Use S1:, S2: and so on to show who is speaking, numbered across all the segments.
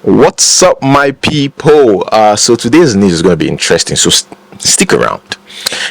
S1: What's up, my people? So today's news is going to be interesting, so stick around.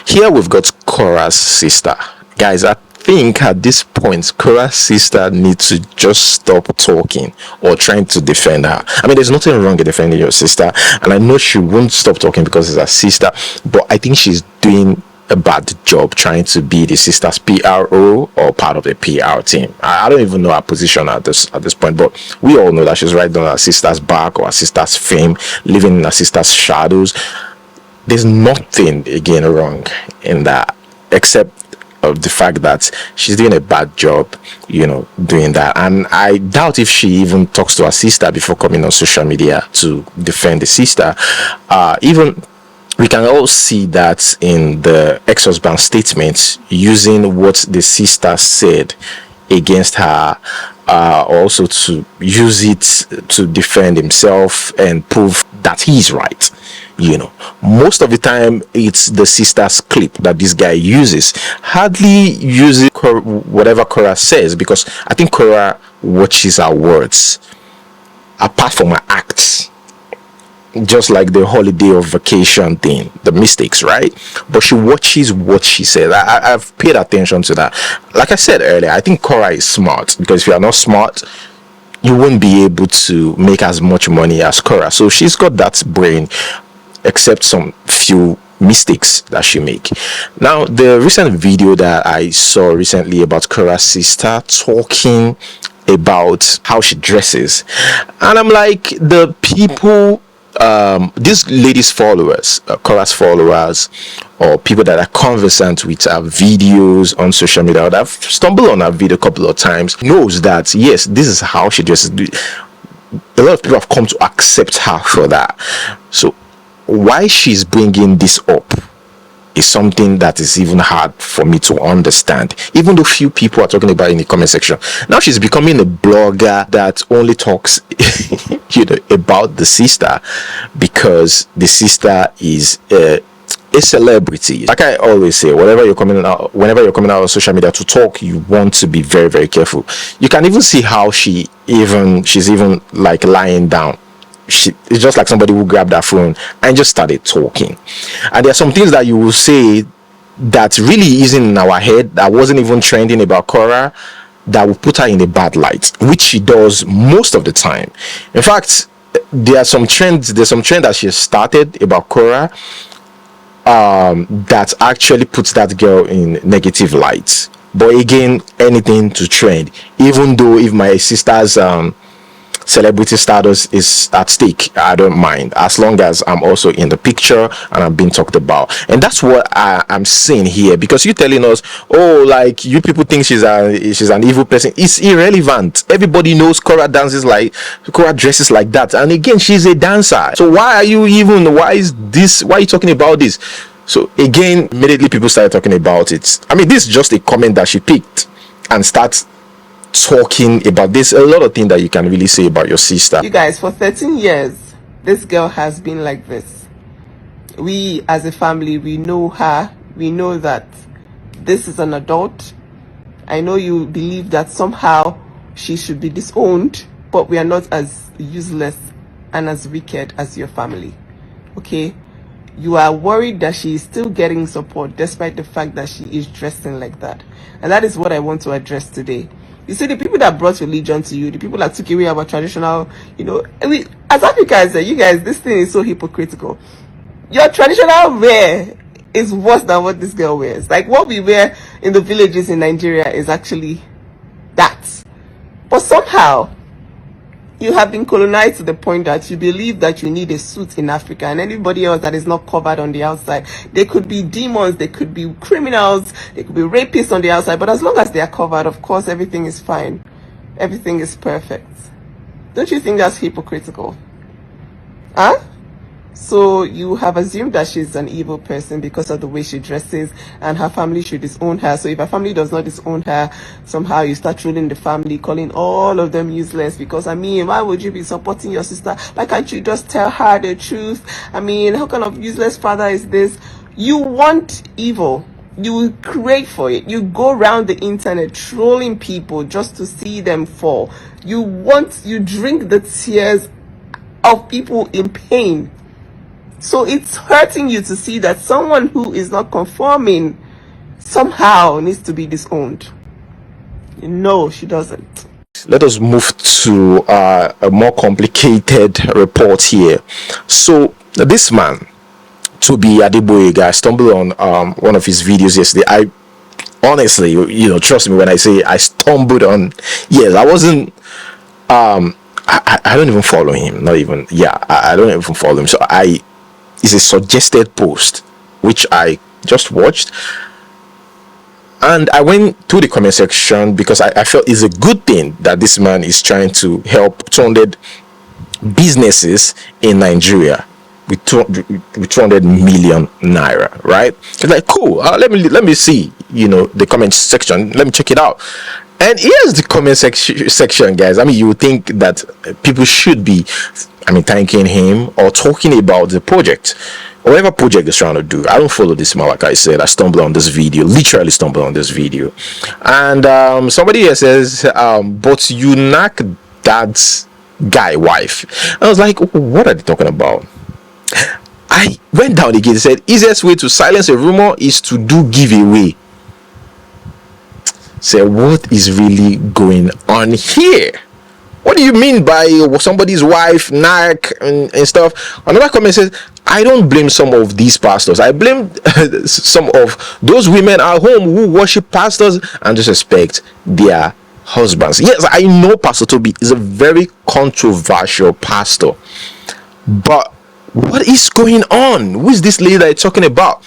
S1: Here we've got Kora's sister. Guys, I think at this point Kora's sister needs to just stop talking or trying to defend her. I mean, there's nothing wrong in defending your sister, and I know she won't stop talking because it's her sister, but I think she's doing a bad job trying to be the sister's PRO or part of the PR team. I don't even know her position at this point, but we all know that she's right on her sister's back or her sister's fame, living in her sister's shadows. There's nothing again wrong in that, except of the fact that she's doing a bad job, doing that. And I doubt if she even talks to her sister before coming on social media to defend the sister. Even we can all see that in the ex-husband statement, using what the sister said against her, also to use it to defend himself and prove that he's right. Most of the time it's the sister's clip that this guy uses, hardly uses whatever Kora says, because I think Kora watches her words apart from her acts, just like the holiday or vacation thing, the mistakes, right? But she watches what she says. I've paid attention to that. Like I said earlier, I think Kora is smart, because if you are not smart, you won't be able to make as much money as Kora. So she's got that brain, except some few mistakes that she make. Now, the recent video that I saw recently about Kora's sister talking about how she dresses, and I'm like, the people, this lady's followers, Kora's followers, or people that are conversant with her videos on social media, or that have stumbled on her video a couple of times, knows that yes, this is how she dresses. A lot of people have come to accept her for that. So why she's bringing this up is something that is even hard for me to understand, even though few people are talking about it in the comment section. Now she's becoming a blogger that only talks about the sister because the sister is a celebrity. Like I always say, whenever you're coming out on social media to talk, you want to be very, very careful. You can even see how she's even like lying down. It's just like somebody who grabbed her phone and just started talking. And there are some things that you will say that really isn't in our head, that wasn't even trending about Kora, that will put her in a bad light, which she does most of the time. In fact, there's some trend that she has started about Kora that actually puts that girl in negative light. But again, anything to trend, even though if my sister's celebrity status is at stake, I don't mind, as long as I'm also in the picture and I'm being talked about. And that's what I'm saying here, because you're telling us, oh, like, you people think she's an evil person. It's irrelevant. Everybody knows Kora dresses like that, and again, she's a dancer. So why are you talking about this? So again, immediately people started talking about it. I mean, this is just a comment that she picked and starts talking about this. A lot of things that you can really say about your sister.
S2: You guys, for 13 years this girl has been like this. We as a family, we know her, we know that this is an adult. I know you believe that somehow she should be disowned, but we are not as useless and as wicked as your family. Okay, you are worried that she is still getting support despite the fact that she is dressing like that, and that is what I want to address today. You see, the people that brought religion to you, the people that took away our traditional, as Africans, you guys, this thing is so hypocritical. Your traditional wear is worse than what this girl wears. Like, what we wear in the villages in Nigeria is actually that. But somehow, you have been colonized to the point that you believe that you need a suit in Africa, and anybody else that is not covered on the outside, they could be demons, they could be criminals, they could be rapists on the outside, but as long as they are covered, of course, everything is fine. Everything is perfect. Don't you think that's hypocritical? Huh? So you have assumed that she's an evil person because of the way she dresses, and her family should disown her. So if her family does not disown her, somehow you start ruling the family, calling all of them useless. Because, I mean, why would you be supporting your sister? Why can't you just tell her the truth? I mean, how kind of useless father is this? You want evil. You crave for it. You go around the internet trolling people just to see them fall. You drink the tears of people in pain. So it's hurting you to see that someone who is not conforming somehow needs to be disowned. No, she doesn't.
S1: Let us move to a more complicated report here. So this man, Toby Adeboyega, I stumbled on one of his videos yesterday. I honestly, trust me when I say I stumbled on. Yes, I wasn't. I don't even follow him. Not even. Yeah, I don't even follow him. So it's a suggested post which I just watched, and I went to the comment section because I felt it's a good thing that this man is trying to help 200 businesses in Nigeria with 200 million naira, right? It's like, cool. Let me see, the comment section. Let me check it out. And here's the comment section, guys. I mean, you would think that people should be, thanking him or talking about the project, whatever project is trying to do. I don't follow this man, like I said. I stumbled on this video, literally stumbled on this video, and somebody here says, "But you Knack dad's guy wife." I was like, what are they talking about? I went down again. Said, easiest way to silence a rumor is to do giveaway. Say, what is really going on here? What do you mean by somebody's wife, Knack, and stuff? Another comment says, I don't blame some of these pastors. I blame some of those women at home who worship pastors and disrespect their husbands. Yes, I know Pastor Toby is a very controversial pastor, but what is going on? Who is this lady that you're talking about?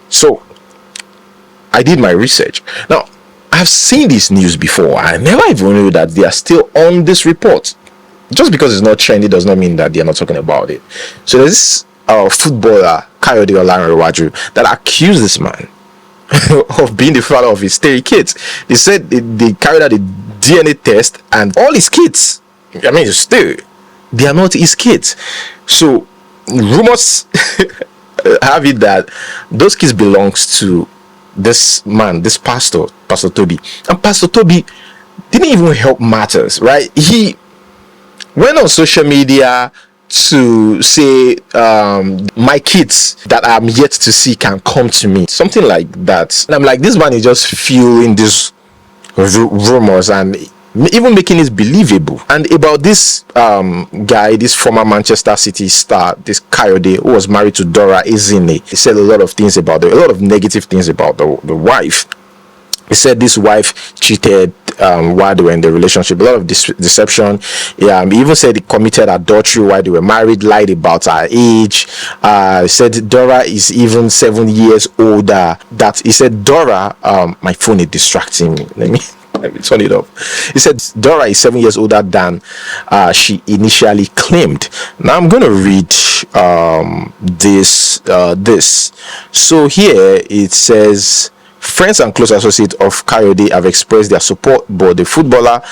S1: So I did my research. Now, I've seen this news before. I never even knew that they are still on this report. Just because it's not trendy does not mean that they are not talking about it. So there's this footballer, Kayode Olarinwaju, that accused this man of being the father of his 3 kids. They said they carried out a DNA test, and all his kids, still, they are not his kids. So rumors have it that those kids belongs to this man, this pastor Toby. And Pastor Toby didn't even help matters, right? He went on social media to say, my kids that I'm yet to see can come to me, something like that. And I'm like, this man is just fueling these rumors and even making it believable. And about this guy, this former Manchester City star, this Kayode, who was married to Dora Ezine, he said a lot of things about a lot of negative things about the wife. He said this wife cheated while they were in the relationship, a lot of deception. He even said he committed adultery while they were married, lied about her age. He said Dora is even 7 years older. That he said Dora, my phone is distracting me. Let me turn it off. He said Dora is 7 years older than she initially claimed. Now I'm going to read this. So here it says, friends and close associates of Kayode have expressed their support, but the footballer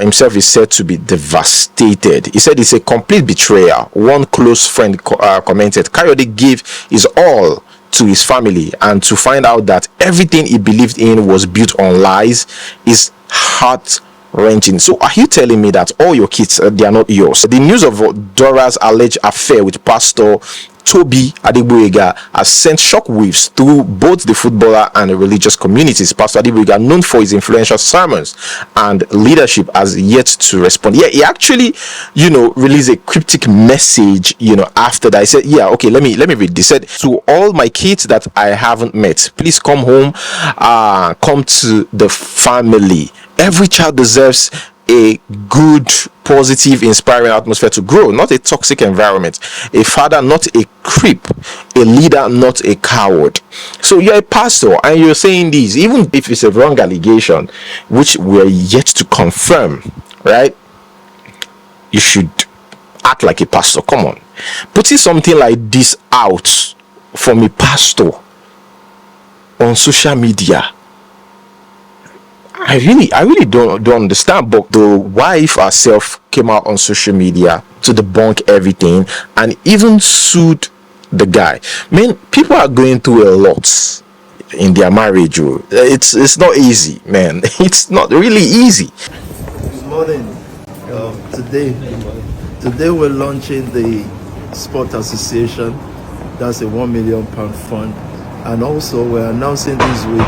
S1: himself is said to be devastated. He said it's a complete betrayal. One close friend commented, Kayode gave his all to his family, and to find out that everything he believed in was built on lies is heart-wrenching. So are you telling me that all your kids, they are not yours? The news of Dora's alleged affair with Pastor Tobi Adeboyega has sent shockwaves through both the footballer and the religious communities. Pastor Adeboyega, known for his influential sermons and leadership, has yet to respond. Yeah, he actually, released a cryptic message, after that. He said, yeah, okay, let me read this. He said, to all my kids that I haven't met, please come home, come to the family. Every child deserves a good, positive, inspiring atmosphere to grow, not a toxic environment. A father, not a creep. A leader, not a coward. So you're a pastor and you're saying this, even if it's a wrong allegation, which we're yet to confirm, right? You should act like a pastor. Come on. Putting something like this out from a pastor on social media, I really don't understand. But the wife herself came out on social media to debunk everything and even sued the guy. Man, people are going through a lot in their marriage. It's not easy, man. It's not really easy.
S3: Good morning. Today Today we're launching the Sport Association. That's a £1 million fund. And also we're announcing this week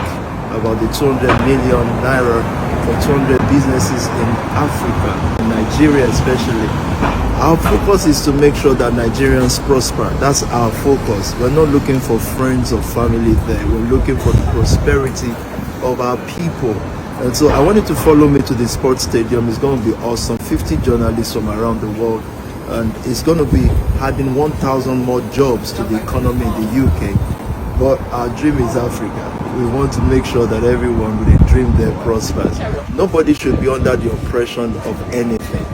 S3: about the 200 million naira for 200 businesses in Africa, in Nigeria especially. Our focus is to make sure that Nigerians prosper. That's our focus. We're not looking for friends or family there. We're looking for the prosperity of our people. And so I want you to follow me to the sports stadium. It's going to be awesome. 50 journalists from around the world. And it's going to be adding 1,000 more jobs to the economy in the UK. But our dream is Africa. We want to make sure that everyone with a dream there prospers. Nobody should be under the oppression of anything.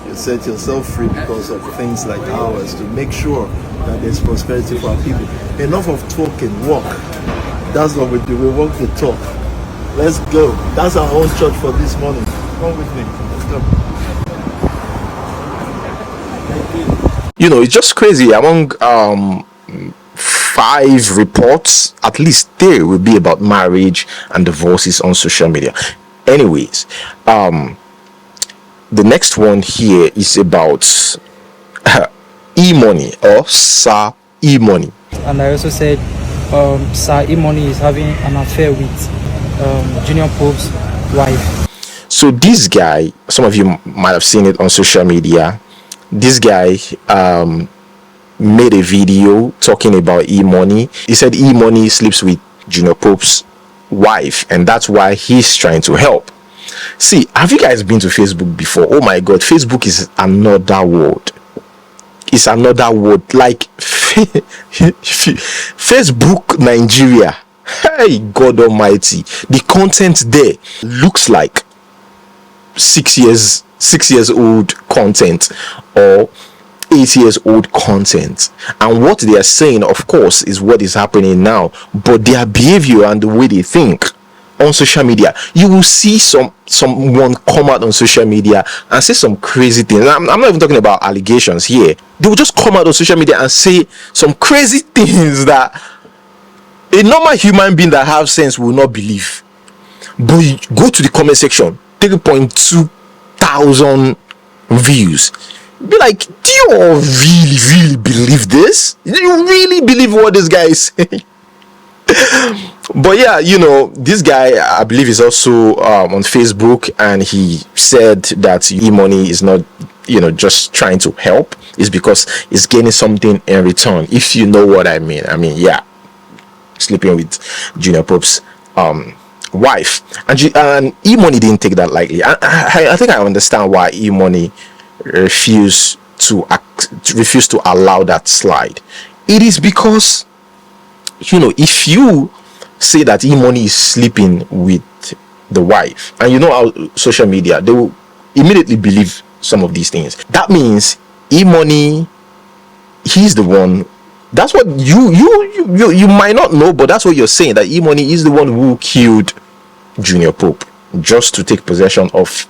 S3: You set yourself free because of things like ours to make sure that there's prosperity for our people. Enough of talking, walk. That's what we do. We walk the talk. Let's go. That's our own church for this morning. Come with me. Let's go.
S1: You know, it's just crazy. Among 5 reports, at least 3 will be about marriage and divorces on social media. Anyways, the next one here is about E-Money or Sir E-Money.
S4: And I also said Sir E-Money is having an affair with Junior Pope's wife.
S1: So this guy, some of you might have seen it on social media. This guy made a video talking about E-Money. He said E-Money sleeps with Junior Pope's wife, and that's why he's trying to help. See, have you guys been to Facebook before? Oh my god, Facebook is another world. It's another world. Like Facebook Nigeria. Hey, God Almighty, the content there looks like 6 years old content or 8 years old content, and what they are saying, of course, is what is happening now. But their behavior and the way they think on social media, you will see someone come out on social media and say some crazy things. I'm not even talking about allegations here. They will just come out on social media and say some crazy things that a normal human being that have sense will not believe. But you go to the comment section, 3.2 thousand views. Be like, do you all really believe this? Do you really believe what this guy is saying? But yeah, you know, this guy, I believe, is also on Facebook, and he said that E-Money is not, you know, just trying to help. It's because he's getting something in return, if you know what I mean. I mean, yeah, sleeping with Junior Pope's wife, and E-Money didn't take that lightly. I think I understand why E-Money refused to allow that slide. It is because, you know, if you say that E-Money is sleeping with the wife, and you know how social media, they will immediately believe some of these things. That means E-Money, he's the one. That's what you might not know, but that's what you're saying, that E-Money is the one who killed Junior Pope just to take possession of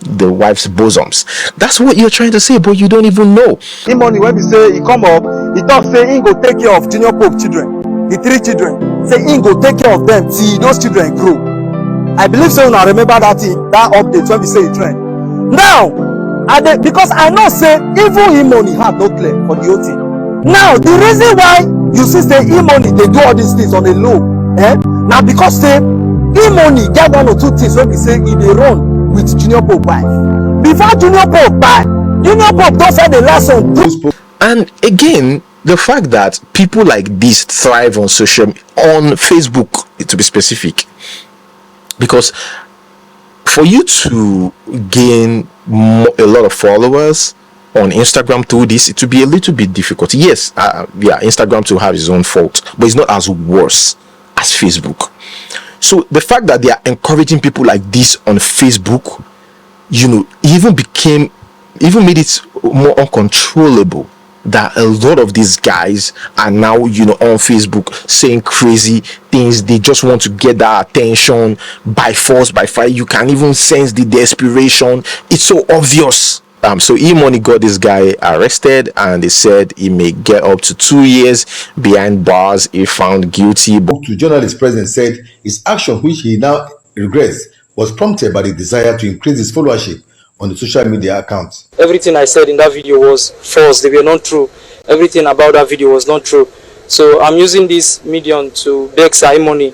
S1: the wife's bosoms. That's what you're trying to say, but you don't even know.
S5: E-Money, when we say he come up, he talk say he go take care of Junior Pope children, the 3 children. Say he go take care of them till those children grow. I believe so. Now remember that update when we say it trend. Now, because I know say even E-Money have no clear for the whole thing. Now the reason why you see say E-Money they do all these things on a low, now because say E-Money get 1 or 2 things when we say he dey run with Junior Pope wife. Before Junior Pope die, Junior Pope don send a lesson.
S1: And again, the fact that people like this thrive on Facebook, to be specific, because for you to gain a lot of followers on Instagram through this, it will be a little bit difficult. Yes, yeah, Instagram to have its own fault, but it's not as worse as Facebook. So the fact that they are encouraging people like this on Facebook, you know, even made it more uncontrollable, that a lot of these guys are now, you know, on Facebook saying crazy things. They just want to get that attention by force, by fire. You can even sense the desperation. It's so obvious. So E-Money got this guy arrested, and they said he may get up to 2 years behind bars if found guilty.
S6: But to journalist president said his action, which he now regrets, was prompted by the desire to increase his followership on the social media account.
S4: Everything I said in that video was false. They were not true. Everything about that video was not true. So I'm using this medium to beg Sir money.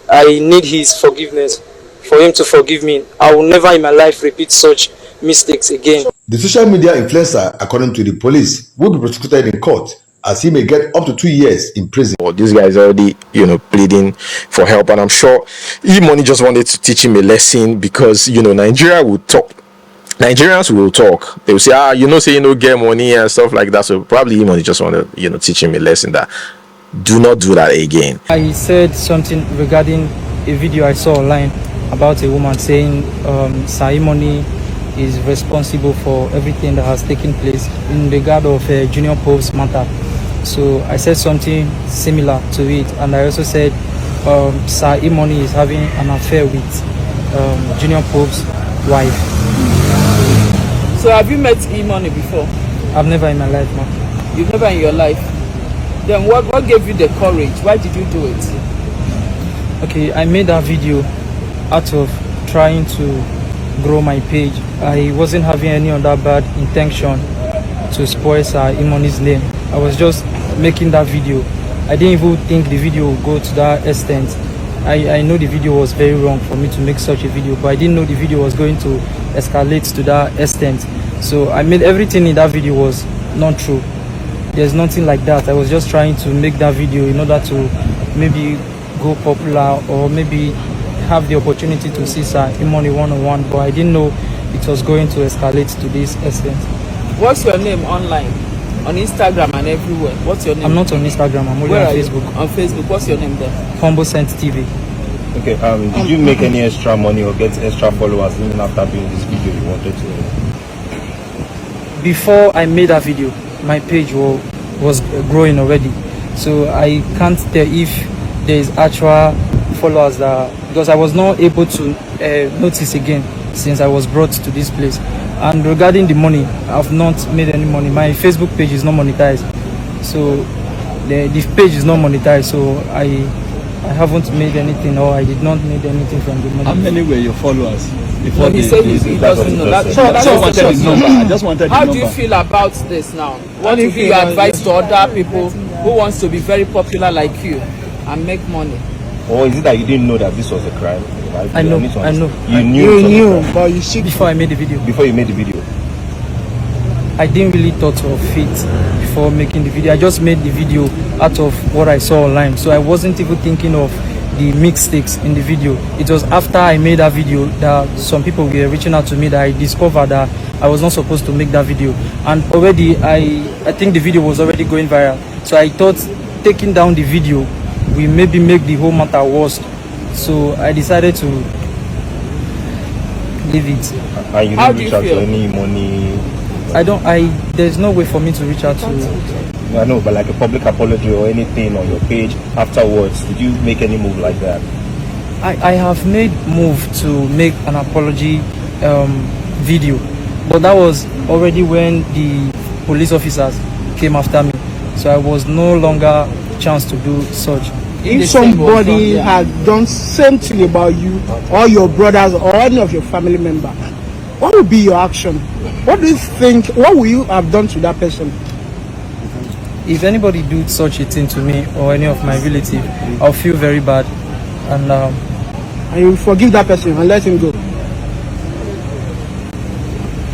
S4: I need his forgiveness, for him to forgive me. I will never in my life repeat such mistakes again.
S6: The social media influencer, according to the police, will be prosecuted in court as he may get up to 2 years in prison.
S1: Well, this guy is already, pleading for help, and I'm sure E-Money just wanted to teach him a lesson because, Nigeria will talk. Nigerians will talk. They will say, say get money and stuff like that. So probably E-Money just want to, teach him a lesson that do not do that again.
S4: I said something regarding a video I saw online about a woman saying Sir money is responsible for everything that has taken place in regard of Junior Pope's matter. So I said something similar to it, and I also said Sir money is having an affair with Junior Pope's wife.
S2: So have you met E-Money before?
S4: I've never in my life, man.
S2: You've never in your life? Then what gave you the courage? Why did you do it?
S4: Okay, I made that video out of trying to grow my page. I wasn't having any other bad intention to spoil Sir E-Money's name. I was just making that video. I didn't even think the video would go to that extent. I know the video was very wrong for me to make such a video, but I didn't know the video was going to escalate to that extent. So I made everything in that video was not true. There's nothing like that. I was just trying to make that video in order to maybe go popular or maybe have the opportunity to see Sir E-Money one-on-one, but I didn't know it was going to escalate to this extent.
S2: What's your name online? On Instagram and everywhere. What's your name?
S4: I'm not on Instagram, I'm only on Facebook.
S2: On Facebook, what's your name there?
S4: Humble Scent TV.
S7: Okay, did you make any extra money or get extra followers even after doing this video you wanted to?
S4: Before I made that video, my page was growing already. So I can't tell if there is actual followers because I was not able to notice again since I was brought to this place. And regarding the money, I've not made any money. My Facebook page is not monetized, so the page is not monetized, so I haven't made anything, or I did not make anything from the money.
S8: How many were your followers?
S2: Before he said he doesn't know.
S8: I just wanted the number.
S2: How do you feel about this now? What do you advise to other people who wants to be very popular like you and make money?
S7: Or is it that you didn't know that this was a crime?
S4: I know.
S7: You knew,
S8: but you see,
S4: before I made the video.
S7: Before you made the video,
S4: I didn't really thought of it before making the video. I just made the video out of what I saw online, so I wasn't even thinking of the mistakes in the video. It was after I made that video that some people were reaching out to me that I discovered that I was not supposed to make that video, and already I think the video was already going viral. So I thought taking down the video will maybe make the whole matter worse. So I decided to leave it.
S7: And you didn't reach out to any money?
S4: There's no way for me to reach out to.
S7: I know, but like a public apology or anything on your page afterwards, did you make any move like that?
S4: I have made move to make an apology video, but that was already when the police officers came after me, so I was no longer chance to do such.
S8: if somebody has done same thing about you or your brothers or any of your family member, what would be your action? What do you think? What will you have done to that person?
S4: If anybody do such a thing to me or any of my relative, I'll feel very bad, and
S8: you forgive that person and let him go.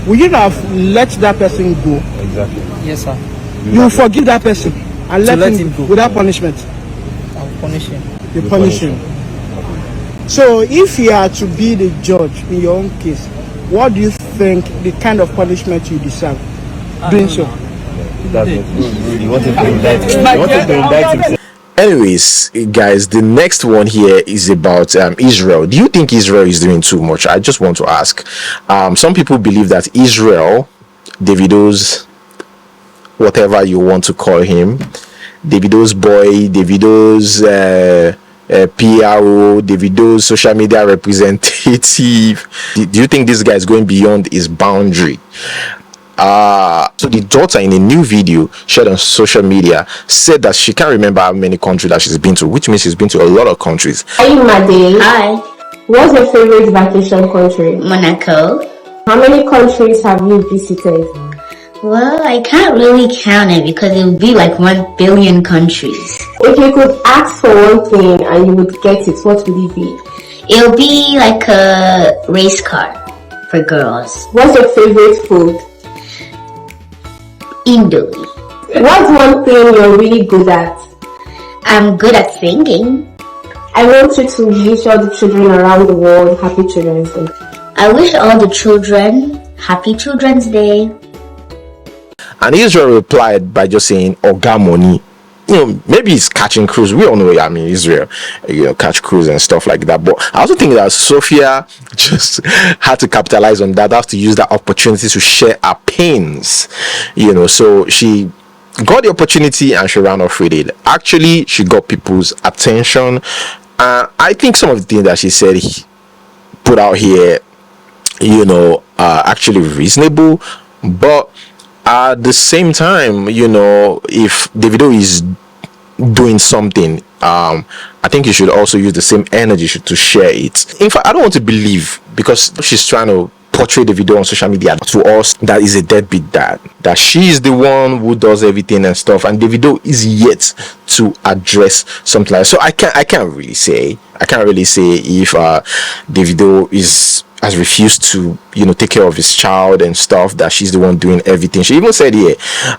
S8: Would you have let that person go?
S7: Exactly.
S4: Yes, sir.
S8: You will forgive that person and let him go without punishment.
S4: I'll punish him.
S8: You punish him. So if you are to be the judge in your own case, what do you think the kind of punishment you deserve doing so?
S7: You want him to indict him. You want him to indict himself.
S1: Anyways, guys, the next one here is about Israel. Do you think Israel is doing too much? I just want to ask. Some people believe that Israel, Davido's, whatever you want to call him, Davido's boy, Davido's PRO, Davido's social media representative. Do you think this guy is going beyond his boundary? So the daughter, in a new video shared on social media, said that she can't remember how many countries that she's been to, which means she's been to a lot of countries.
S9: Hi, Made.
S10: Hi.
S9: What's your favorite vacation country?
S10: Monaco.
S9: How many countries have you visited?
S10: Well, I can't really count it because it would be like 1 billion countries.
S9: If you could ask for one thing and you would get it, what would it be?
S10: It'll be like a race car for girls.
S9: What's your favorite food?
S10: Indomie.
S9: What's one thing you're really good at?
S10: I'm good at singing.
S9: I want you to wish all the children around the world Happy Children's Day.
S10: I wish all the children Happy Children's Day.
S1: And Israel replied by just saying Oga money. Maybe he's catching cruise. We all know, Israel, catch cruise and stuff like that. But I also think that Sophia just had to capitalize on that. Have to use that opportunity to share her pains. So she got the opportunity and she ran off with it. Actually, she got people's attention. I think some of the things that she said, put out here, actually reasonable. But at the same time, if Davido is doing something, I think you should also use the same energy to share it. In fact, I don't want to believe, because she's trying to portray Davido on social media to us that is a deadbeat dad, that she is the one who does everything and stuff, and Davido is yet to address something like that. So I can't really say if Davido has refused to take care of his child and stuff, that she's the one doing everything. She even said here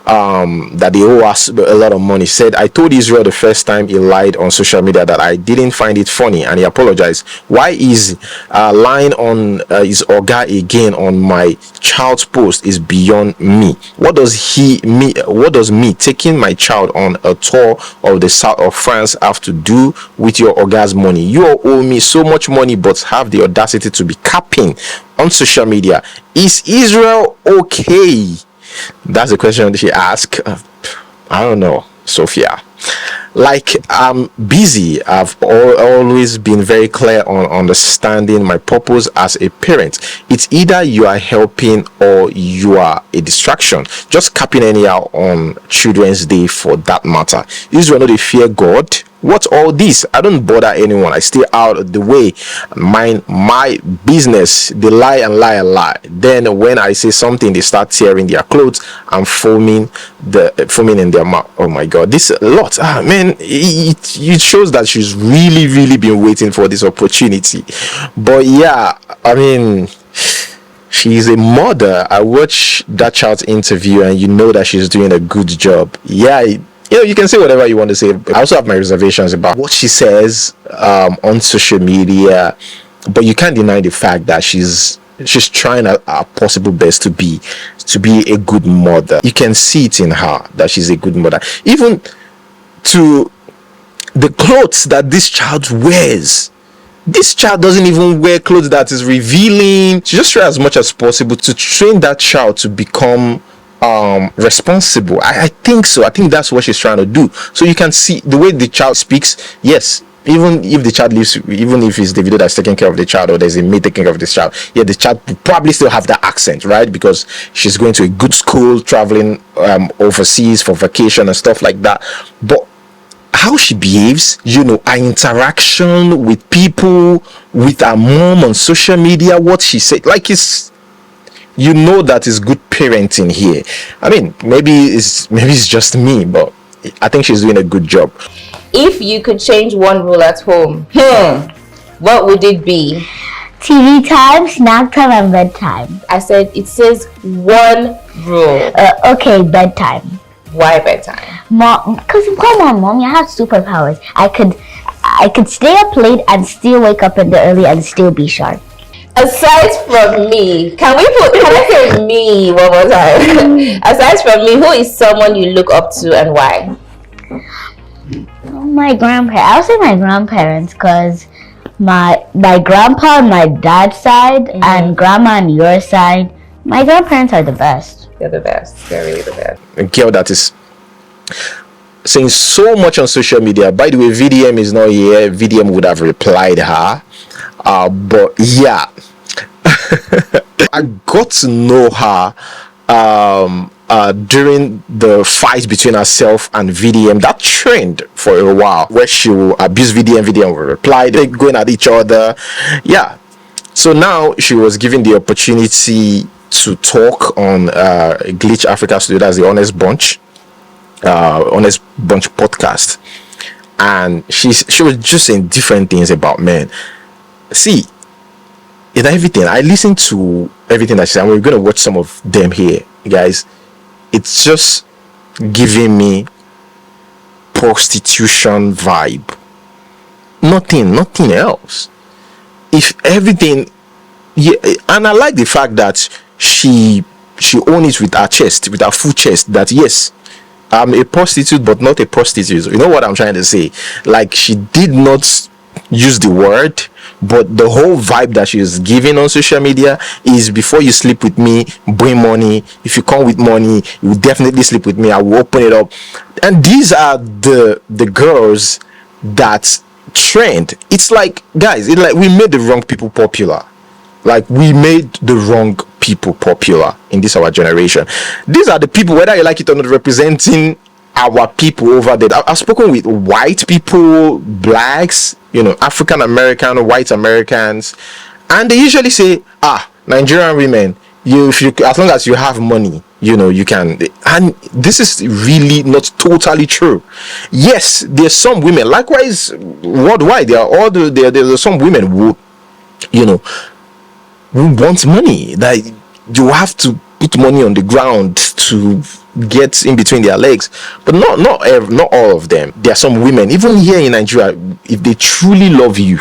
S1: that they owe us a lot of money. She said, I told Israel the first time he lied on social media that I didn't find it funny, and he apologized. Why is lying on his Oga again on my child's post is beyond me. What does me taking my child on a tour of the south of France have to do with your Oga's money? You all owe me so much money but have the audacity to be capping on social media. Is Israel okay? That's the question she asked. I don't know, Sophia. Like, I'm busy. I've always been very clear on understanding my purpose as a parent. It's either you are helping or you are a distraction. Just capping anyhow on Children's Day for that matter. Israel know they fear God. What's all this? I don't bother anyone. I stay out of the way, mind my business. They lie and lie and lie. Then when I say something, they start tearing their clothes and foaming in their mouth. Oh my God, this a lot. Man, it shows that she's really been waiting for this opportunity. But yeah, I mean, she's a mother. I watched that child's interview and you know that she's doing a good job. Yeah, you can say whatever you want to say. I also have my reservations about what she says on social media, but you can't deny the fact that she's trying her possible best to be a good mother. You can see it in her that she's a good mother. Even to the clothes that this child wears. This child doesn't even wear clothes that is revealing. She just tries as much as possible to train that child to become responsible. I think so. I think that's what she's trying to do. So you can see the way the child speaks. Yes, even if the child lives, even if it's Davido that's taking care of the child or there's a maid taking care of this child, yeah, the child will probably still have that accent, right? Because she's going to a good school, traveling overseas for vacation and stuff like that. But how she behaves, her interaction with people, with her mom on social media, what she said, like, it's that is good parenting here. I mean, maybe it's just me, but I think she's doing a good job.
S11: If you could change one rule at home, what would it be?
S10: TV time, snack time, and bedtime.
S11: I said it says one rule.
S10: Okay, bedtime.
S11: Why bedtime?
S10: Mom, because come on, Mom, you have superpowers. I could stay up late and still wake up in the early and still be sharp.
S11: Aside from me, can I say me one more time? Aside from me, who is someone you look up to and why?
S10: My grandparents. I'll say my grandparents, because my grandpa on my dad's side and grandma on your side, my grandparents are the best.
S11: They're the best. They're really the best.
S1: A girl that is saying so much on social media. By the way, VDM is not here. VDM would have replied her. But yeah, I got to know her during the fight between herself and VDM. That trend for a while, where she will abuse VDM will reply, they're going at each other. Yeah, So now she was given the opportunity to talk on Glitch Africa Studio, that's the Honest Bunch podcast, and she was just saying different things about men. See, in everything, I listened to everything that she said, and we're going to watch some of them here, guys. It's just giving me prostitution vibe. Nothing else. If everything, yeah, and I like the fact that she owns it with her chest, with her full chest, that yes, I'm a prostitute, but not a prostitute. You know what I'm trying to say? Like, she did not use the word, but the whole vibe that she is giving on social media is, before you sleep with me, bring money. If you come with money, you will definitely sleep with me. I will open it up. And these are the girls that trend. It's like, guys, it's like we made the wrong people popular. Like, we made the wrong people popular in this our generation. These are the people, whether you like it or not, representing our people over there. I've spoken with white people, blacks, African American, white Americans, and they usually say, Nigerian women, if you as long as you have money, you can. And this is really not totally true. Yes, there's some women, likewise worldwide, there's some women who want money, that you have to put money on the ground to get in between their legs. But not all of them. There are some women, even here in Nigeria, if they truly love you,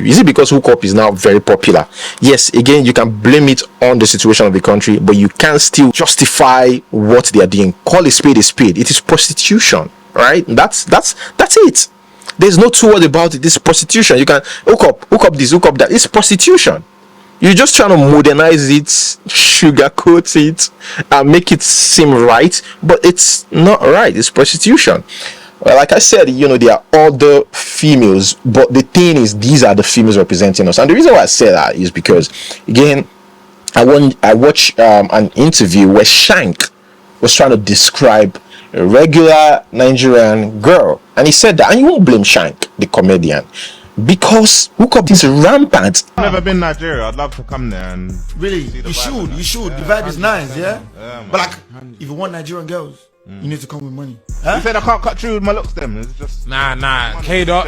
S1: is it because hookup is now very popular? Yes, again, you can blame it on the situation of the country, but you can still justify what they are doing. Call a spade a spade. It is prostitution, right? That's it. There's no two words about it. This prostitution. You can hook up this, hook up that. It's prostitution. You're just trying to modernize it, sugarcoat it, and make it seem right, but it's not right. It's prostitution. Well, like I said, there are other females, but the thing is, these are the females representing us. And the reason why I say that is because, again, I watched an interview where Shank was trying to describe a regular Nigerian girl, and he said that, and you won't blame Shank, the comedian, because hookup is rampant.
S7: I've never been Nigeria. I'd love to come there and
S3: really. You should. The vibe is nice, yeah. But like, if you want Nigerian girls, you need to come with money.
S7: You said I can't cut through with my looks. Them, it's just
S12: nah. K-Dot,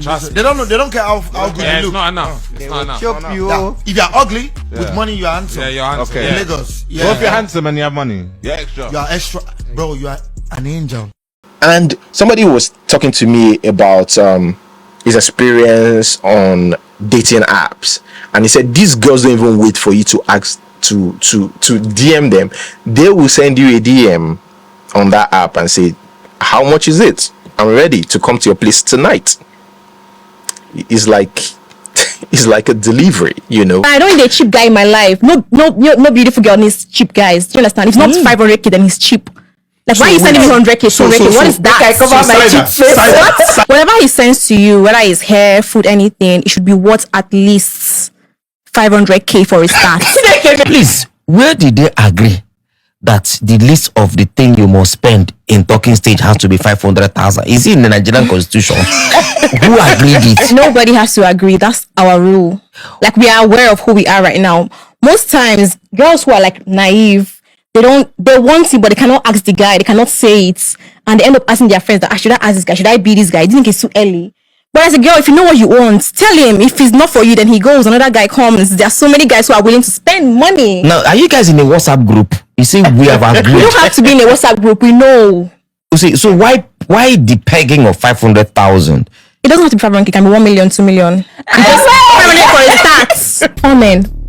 S12: trust.
S3: They don't know how good you look.
S12: It's not enough. It's not enough.
S3: If you're ugly with money, you're handsome.
S12: Yeah, you're handsome.
S7: Okay.
S3: In Lagos. Yeah.
S7: Well, if you're handsome and you have money, you're extra.
S3: You're extra, bro. You are an angel.
S1: And somebody was talking to me about his experience on dating apps, and he said these girls don't even wait for you to ask to DM them. They will send you a DM on that app and say, how much is it? I'm ready to come to your place tonight. It's like a delivery,
S13: I don't need a cheap guy in my life. No beautiful girl needs cheap guys. Do you understand? If not 500k, then he's cheap. Like, why are you sending me 100k? 200k? What is that? I cover my cheap face. Whatever he sends to you, whether it's hair, food, anything, it should be worth at least 500k for a start.
S14: Please, where did they agree that the list of the thing you must spend in talking stage has to be 500,000? Is it in the Nigerian constitution? Who agreed it?
S13: Nobody has to agree. That's our rule. Like, we are aware of who we are right now. Most times, girls who are like naive, they want it, but they cannot ask the guy. They cannot say it, and they end up asking their friends that, should I ask this guy? Should I be this guy? I think it's too early. But as a girl, if you know what you want, tell him. If it's not for you, then he goes. Another guy comes. There are so many guys who are willing to spend money.
S14: Now, are you guys in a WhatsApp group? You see, we have agreed.
S13: We don't have to be in a WhatsApp group. We know.
S14: You see, so why the pegging of 500,000?
S13: It doesn't have to be 500,000. It can be 1 million, 2 million. Just 500 for a start.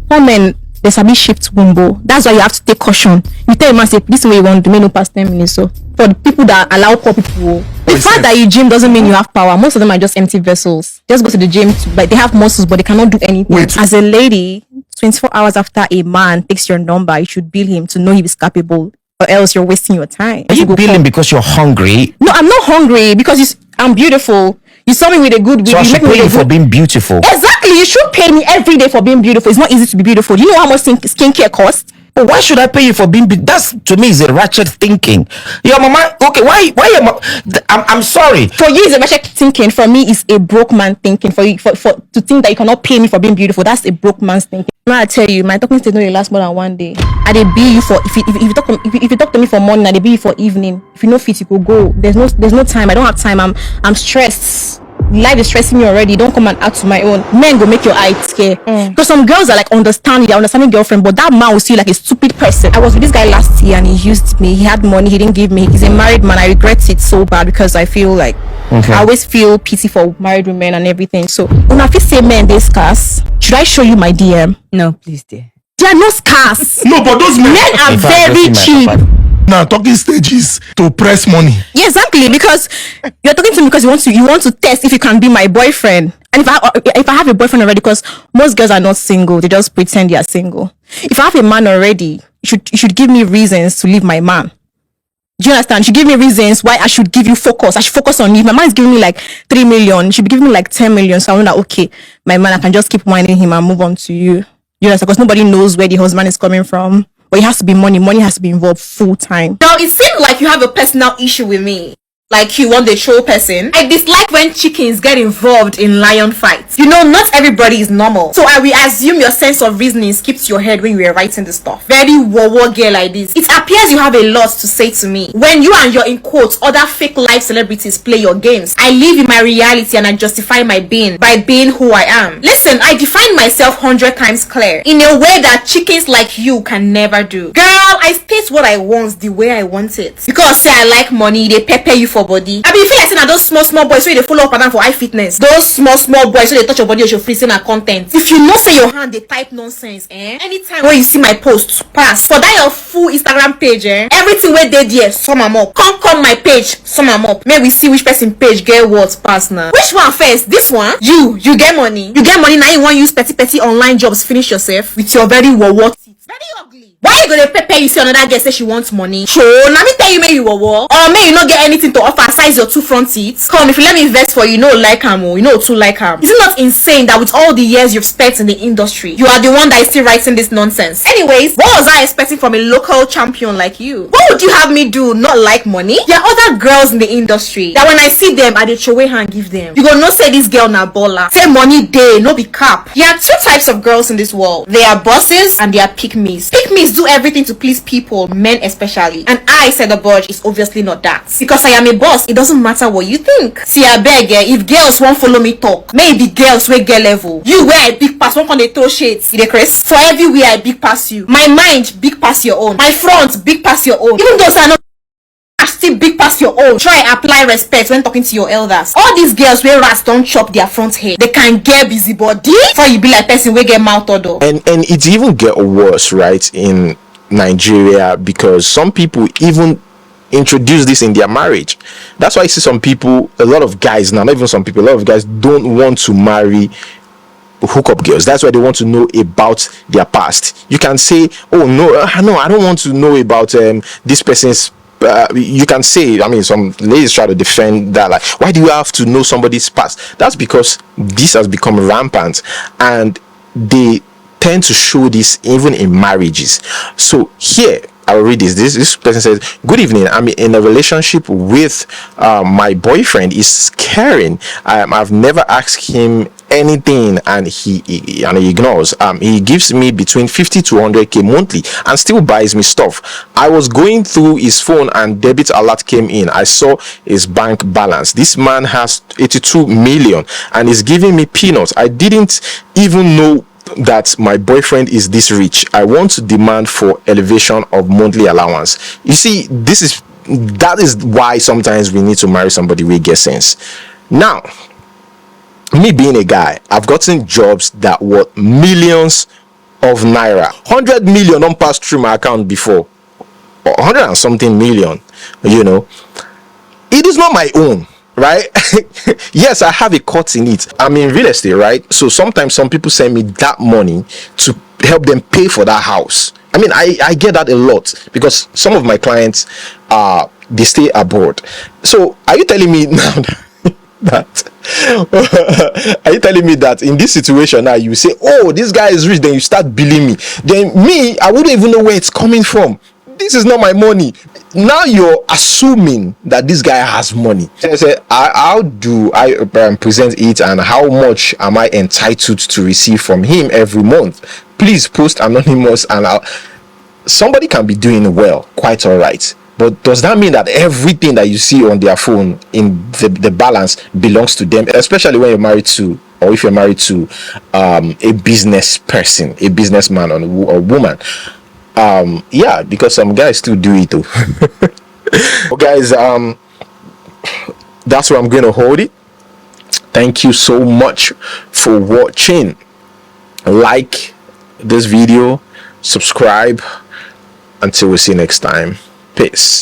S13: Poor men. There's a bit shift wumbo. That's why you have to take caution. You tell a man, say, this is what you want to make no past 10 minutes. So for the people that allow poor people, the fact that you gym doesn't mean you have power. Most of them are just empty vessels. Just go to the gym, they have muscles, but they cannot do anything. As a lady, 24 hours after a man takes your number, you should bill him to know he is capable, or else you're wasting your time.
S14: Are you billing because you're hungry?
S13: No, I'm not hungry because I'm beautiful. You saw me with a good.
S14: So I should pay you for being beautiful.
S13: Exactly, you should pay me every day for being beautiful. It's not easy to be beautiful. Do you know how much skincare costs?
S14: But why should I pay you for being that's to me is a ratchet thinking. Your mama, okay, why your mama? I'm sorry.
S13: For you, it's a ratchet thinking. For me, it's a broke man thinking. For you, for to think that you cannot pay me for being beautiful, that's a broke man's thinking. I tell you, my talking stage don't last more than one day. I dey bill you for if you talk to me for morning, I dey bill you for evening. If you know fit, you could go. There's no time. I don't have time. I'm stressed. Life is stressing me already. Don't come and add to my own. Men go make your eye scare. Because some girls are like understanding, they're understanding girlfriend, but that man will see you like a stupid person. I was with this guy last year and he used me. He had money, he didn't give me. He's a married man. I regret it so bad because I feel like I always feel pity for married women and everything. So when I feel say men they scarce, should I show you my DM?
S11: No, please, dear.
S13: They are not scarce.
S12: No, but those men
S13: are very cheap.
S12: Now talking stages to press money.
S13: Yeah, exactly. Because you're talking to me because you want to test if you can be my boyfriend. And if I have a boyfriend already, because most girls are not single, they just pretend they are single. If I have a man already, you should give me reasons to leave my man. Do you understand? You should give me reasons why I should give you focus. I should focus on you. My man is giving me like 3 million. You should be giving me like 10 million. So I'm like, okay, my man, I can just keep whining him and move on to you. You understand? Because nobody knows where the husband is coming from. But it has to be money. Money has to be involved full time.
S15: Now, it seems like you have a personal issue with me. Like you want the troll person. I dislike when chickens get involved in lion fights. You know, not everybody is normal. So I will assume your sense of reasoning skipped your head when you were writing the stuff. Very war girl like this. It appears you have a lot to say to me. When you and your, in quotes, other fake life celebrities play your games, I live in my reality and I justify my being by being who I am. Listen, I define myself 100 times clear in a way that chickens like you can never do. Girl, I state what I want the way I want it. Because say I like money, they pepper you for body. I mean, feel like saying those small boys so they follow up and down for eye fitness. Those small boys so they touch your body or your free saying content. If you know say your hand they type nonsense, anytime when you see my post, pass for that your full Instagram page, everything where they there, sum them up. Come my page, sum them up. May we see which person page get what pass now. Which one first? This one? You get money. You get money now. You want use petty online jobs finish yourself with your very war teeth. Very ugly. Why you gonna pay you see another girl say she wants money? Sure, now me tell you may you war or may you not get anything to offer size your two front teeth. Come, if you let me invest for you, know like him, you know too like him. Is it not insane that with all the years you've spent in the industry, you are the one that is still writing this nonsense? Anyways, what was I expecting from a local champion like you? What would you have me do? Not like money? There are other girls in the industry that when I see them, I dey throw away hand give them. You gonna say this girl na baller. Say money day, no be cap. There are two types of girls in this world. They are bosses and they are pick-me's. Pick-me's do everything to please people, men especially. And I said the budge is obviously not that. Because I am a boss, it doesn't matter what you think. See, I beg, if girls won't follow me talk, maybe girls will get level. You where I big pass, one can they throw shades. You Chris? For everywhere I big pass you. My mind big pass your own. My front big pass your own. Even though I know still big pass your own. Try apply respect when talking to your elders. All these girls where rats don't chop their front hair, they can get busybody. So you be like person we get mouth odor.
S1: And it even get worse, right, in Nigeria, because some people even introduce this in their marriage. That's why I see some people, a lot of guys now, not even some people, a lot of guys don't want to marry hookup girls. That's why they want to know about their past. You can say, oh no, I don't want to know about this person's you can say, I mean, some ladies try to defend that, like, why do you have to know somebody's past? That's because this has become rampant and they tend to show this even in marriages. So here I'll read this person says, good evening, I'm in a relationship with my boyfriend. Is caring. I've never asked him anything and he ignores. He gives me between 50 to 100k monthly and still buys me stuff. I was going through his phone and debit alert came in. I saw his bank balance. This man has 82 million and is giving me peanuts. I didn't even know that my boyfriend is this rich. I want to demand for elevation of monthly allowance. You see, that is why sometimes we need to marry somebody with get sense. Now, me being a guy, I've gotten jobs that were millions of naira. 100 million don't pass through my account before. 100 and something million, you know. It is not my own, right? Yes, I have a cut in it. I'm in real estate, right? So sometimes some people send me that money to help them pay for that house. I mean, I get that a lot because some of my clients they stay abroad. So are you telling me now that Are you telling me that in this situation now you say, oh, this guy is rich, then you start billing me? Then me, I wouldn't even know where it's coming from. This is not my money. Now you're assuming that this guy has money. So I said, how do I present it, and how much am I entitled to receive from him every month? Please post anonymous, and somebody can be doing well, quite all right. But does that mean that everything that you see on their phone in the balance belongs to them? Especially when you're married to, or if you're married to a business person, a businessman or a woman. Yeah, because some guys still do it though. Well, guys, that's where I'm going to hold it. Thank you so much for watching. Like this video, subscribe. Until we see you next time. Peace.